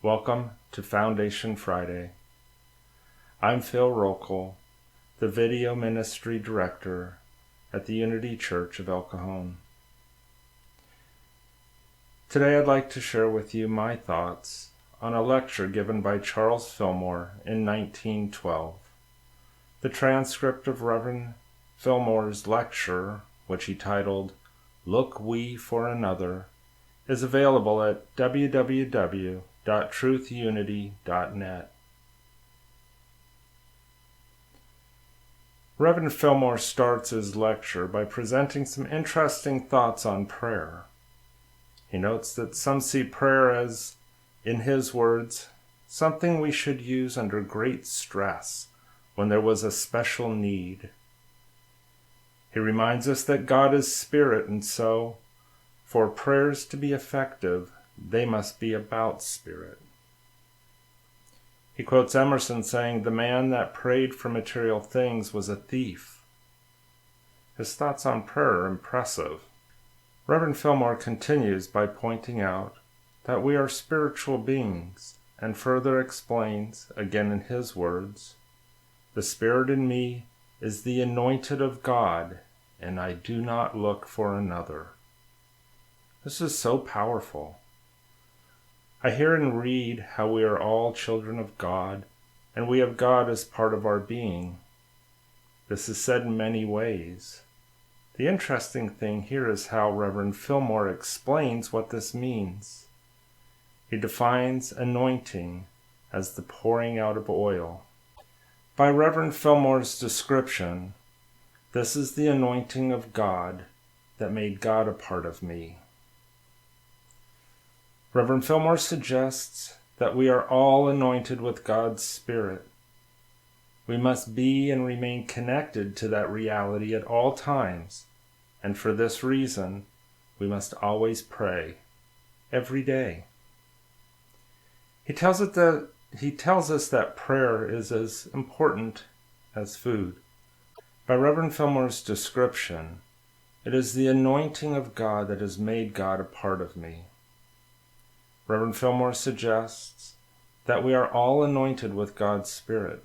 Welcome to Foundation Friday. I'm Phil Rokel, the Video Ministry Director at the Unity Church of El Cajon. Today I'd like to share with you my thoughts on a lecture given by Charles Fillmore in 1912. The transcript of Reverend Fillmore's lecture, which he titled, "Look We for Another," is available at www.truthunity.net. Reverend Fillmore starts his lecture by presenting some interesting thoughts on prayer. He notes that some see prayer as, in his words, something we should use under great stress when there was a special need. He reminds us that God is spirit, and so, for prayers to be effective, they must be about spirit. He quotes Emerson saying, "The man that prayed for material things was a thief." His thoughts on prayer are impressive. Reverend Fillmore continues by pointing out that we are spiritual beings, and further explains, again in his words, "The Spirit in me is the anointed of God, and I do not look for another." This is so powerful. I hear and read how we are all children of God, and we have God as part of our being. This is said in many ways. The interesting thing here is how Reverend Fillmore explains what this means. He defines anointing as the pouring out of oil. By Reverend Fillmore's description, this is the anointing of God that made God a part of me. Reverend Fillmore suggests that we are all anointed with God's Spirit. We must be and remain connected to that reality at all times, and for this reason, we must always pray, every day. He tells us that prayer is as important as food. By Reverend Fillmore's description, it is the anointing of God that has made God a part of me. Reverend Fillmore suggests that we are all anointed with God's Spirit.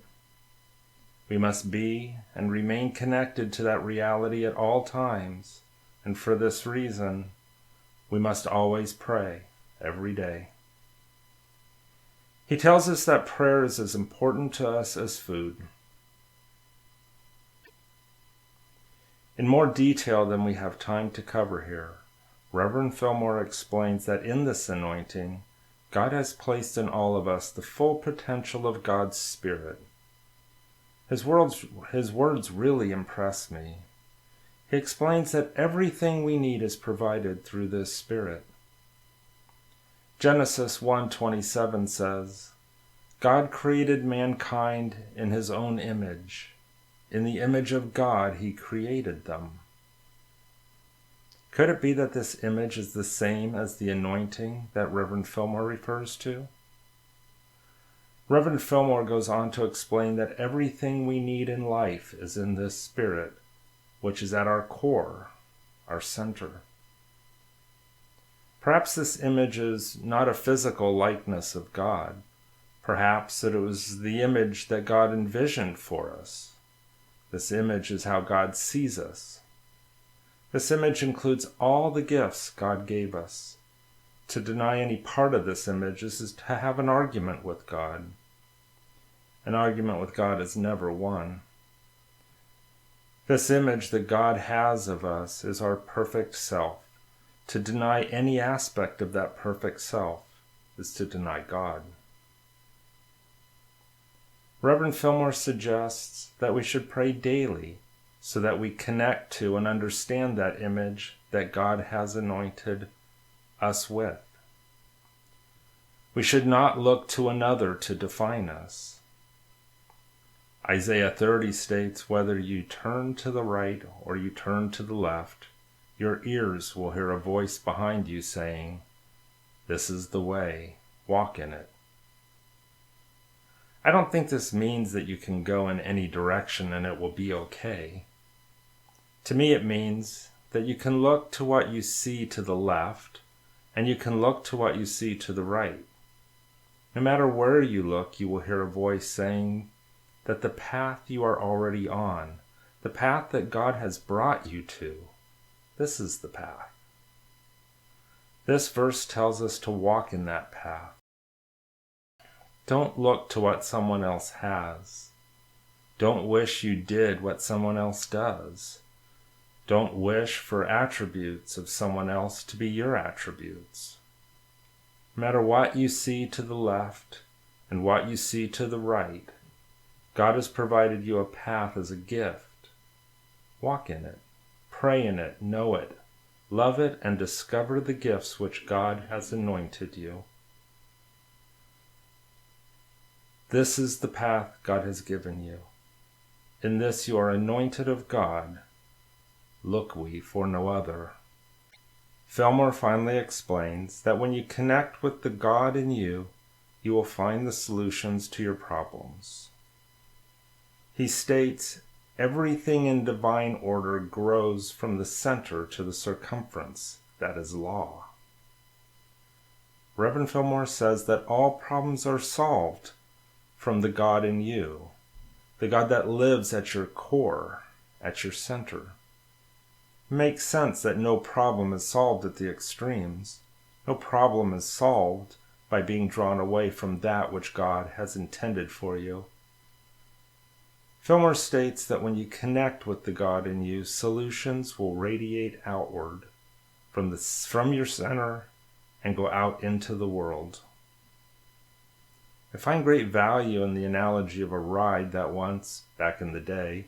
We must be and remain connected to that reality at all times, and for this reason, we must always pray every day. He tells us that prayer is as important to us as food. In more detail than we have time to cover here, Reverend Fillmore explains that in this anointing, God has placed in all of us the full potential of God's Spirit. His words really impress me. He explains that everything we need is provided through this Spirit. Genesis 1:27 says, "God created mankind in his own image. In the image of God he created them." Could it be that this image is the same as the anointing that Reverend Fillmore refers to? Reverend Fillmore goes on to explain that everything we need in life is in this Spirit, which is at our core, our center. Perhaps this image is not a physical likeness of God. Perhaps it was the image that God envisioned for us. This image is how God sees us. This image includes all the gifts God gave us. To deny any part of this image is to have an argument with God. An argument with God is never won. This image that God has of us is our perfect self. To deny any aspect of that perfect self is to deny God. Reverend Fillmore suggests that we should pray daily so that we connect to and understand that image that God has anointed us with. We should not look to another to define us. Isaiah 30 states, "Whether you turn to the right or you turn to the left, your ears will hear a voice behind you saying, 'This is the way, walk in it.'" I don't think this means that you can go in any direction and it will be okay. To me, it means that you can look to what you see to the left, and you can look to what you see to the right. No matter where you look, you will hear a voice saying that the path you are already on, the path that God has brought you to, this is the path. This verse tells us to walk in that path. Don't look to what someone else has. Don't wish you did what someone else does. Don't wish for attributes of someone else to be your attributes. No matter what you see to the left and what you see to the right, God has provided you a path as a gift. Walk in it, pray in it, know it, love it, and discover the gifts which God has anointed you. This is the path God has given you. In this you are anointed of God. Look we for no other. Fillmore finally explains that when you connect with the God in you, you will find the solutions to your problems. He states, everything in divine order grows from the center to the circumference, that is law. Reverend Fillmore says that all problems are solved from the God in you, the God that lives at your core, at your center. It makes sense that no problem is solved at the extremes. No problem is solved by being drawn away from that which God has intended for you. Fillmore states that when you connect with the God in you, solutions will radiate outward from your center and go out into the world. I find great value in the analogy of a ride that once, back in the day,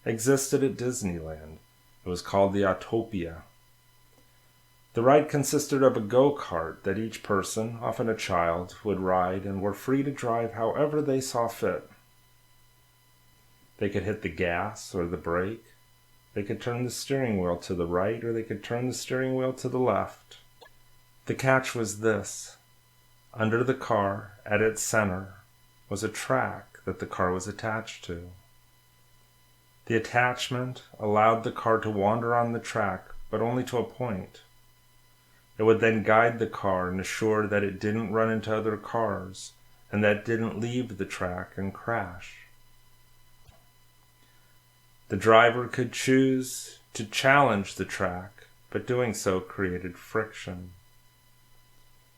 existed at Disneyland. It was called the Autopia. The ride consisted of a go-kart that each person, often a child, would ride and were free to drive however they saw fit. They could hit the gas or the brake. They could turn the steering wheel to the right or they could turn the steering wheel to the left. The catch was this. Under the car, at its center, was a track that the car was attached to. The attachment allowed the car to wander on the track, but only to a point. It would then guide the car and assure that it didn't run into other cars and that it didn't leave the track and crash. The driver could choose to challenge the track, but doing so created friction.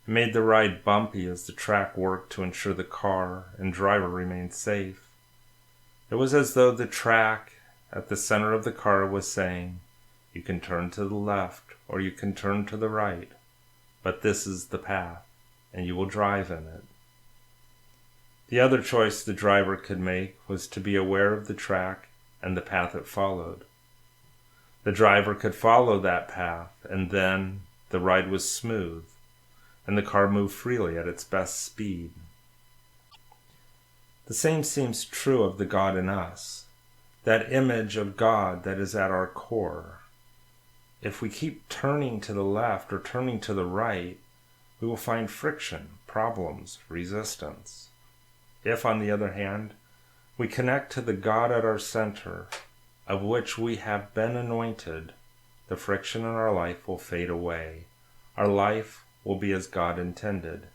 It made the ride bumpy as the track worked to ensure the car and driver remained safe. It was as though the track at the center of the car was saying, you can turn to the left or you can turn to the right, but this is the path, and you will drive in it. The other choice the driver could make was to be aware of the track and the path it followed. The driver could follow that path, and then the ride was smooth, and the car moved freely at its best speed. The same seems true of the God in us, that image of God that is at our core. If we keep turning to the left or turning to the right, we will find friction, problems, resistance. If, on the other hand, we connect to the God at our center, of which we have been anointed, the friction in our life will fade away. Our life will be as God intended.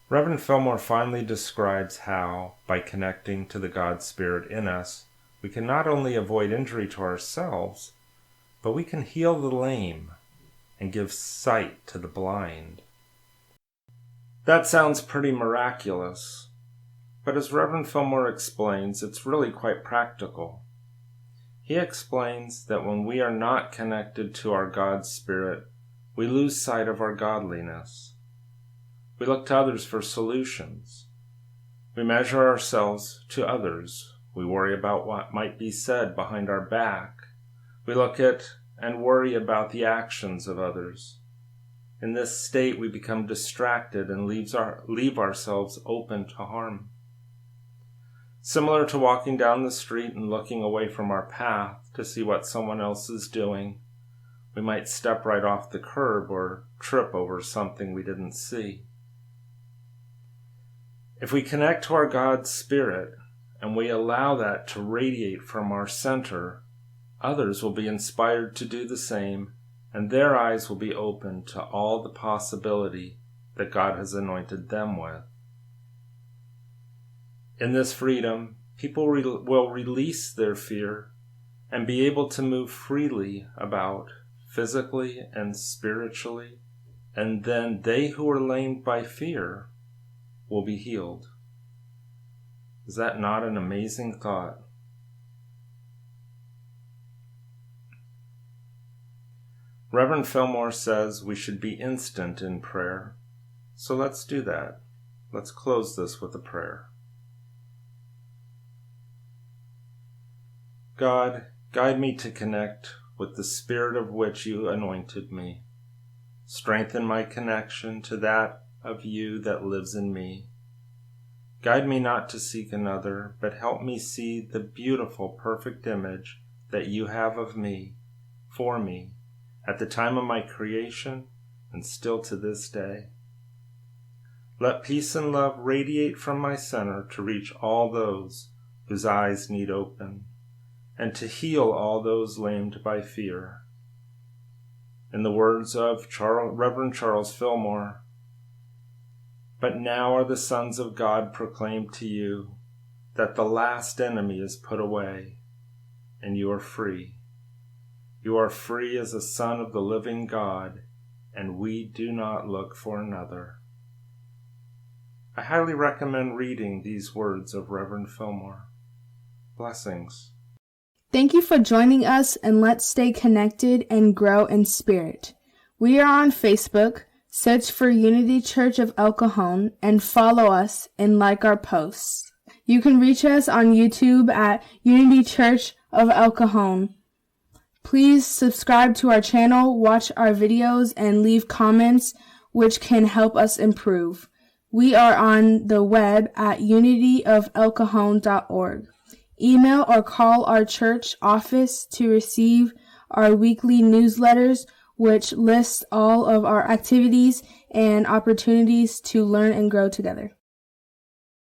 Reverend Fillmore finally describes how, by connecting to the God Spirit in us, we can not only avoid injury to ourselves, but we can heal the lame and give sight to the blind. That sounds pretty miraculous, but as Reverend Fillmore explains, it's really quite practical. He explains that when we are not connected to our God Spirit, we lose sight of our godliness. We look to others for solutions. We measure ourselves to others. We worry about what might be said behind our back. We look at and worry about the actions of others. In this state, we become distracted and leave ourselves open to harm. Similar to walking down the street and looking away from our path to see what someone else is doing, we might step right off the curb or trip over something we didn't see. If we connect to our God's Spirit and we allow that to radiate from our center, others will be inspired to do the same, and their eyes will be open to all the possibility that God has anointed them with. In this freedom, people will release their fear and be able to move freely about, physically and spiritually, and then they who are lamed by fear will be healed. Is that not an amazing thought? Reverend Fillmore says we should be instant in prayer, so let's do that. Let's close this with a prayer. God, guide me to connect with the Spirit of which you anointed me. Strengthen my connection to that of you that lives in me. Guide me not to seek another, but help me see the beautiful, perfect image that you have of me, for me, at the time of my creation and still to this day. Let peace and love radiate from my center to reach all those whose eyes need open, and to heal all those lamed by fear. In the words of Reverend Charles Fillmore, "But now are the sons of God proclaimed to you, that the last enemy is put away, and you are free. You are free as a son of the living God, and we do not look for another." I highly recommend reading these words of Reverend Fillmore. Blessings. Thank you for joining us, and let's stay connected and grow in spirit. We are on Facebook. Search for Unity Church of El Cajon and follow us and like our posts. You can reach us on YouTube at Unity Church of El Cajon. Please subscribe to our channel, watch our videos, and leave comments which can help us improve. We are on the web at unityofelcajon.org. Email or call our church office to receive our weekly newsletters, which lists all of our activities and opportunities to learn and grow together.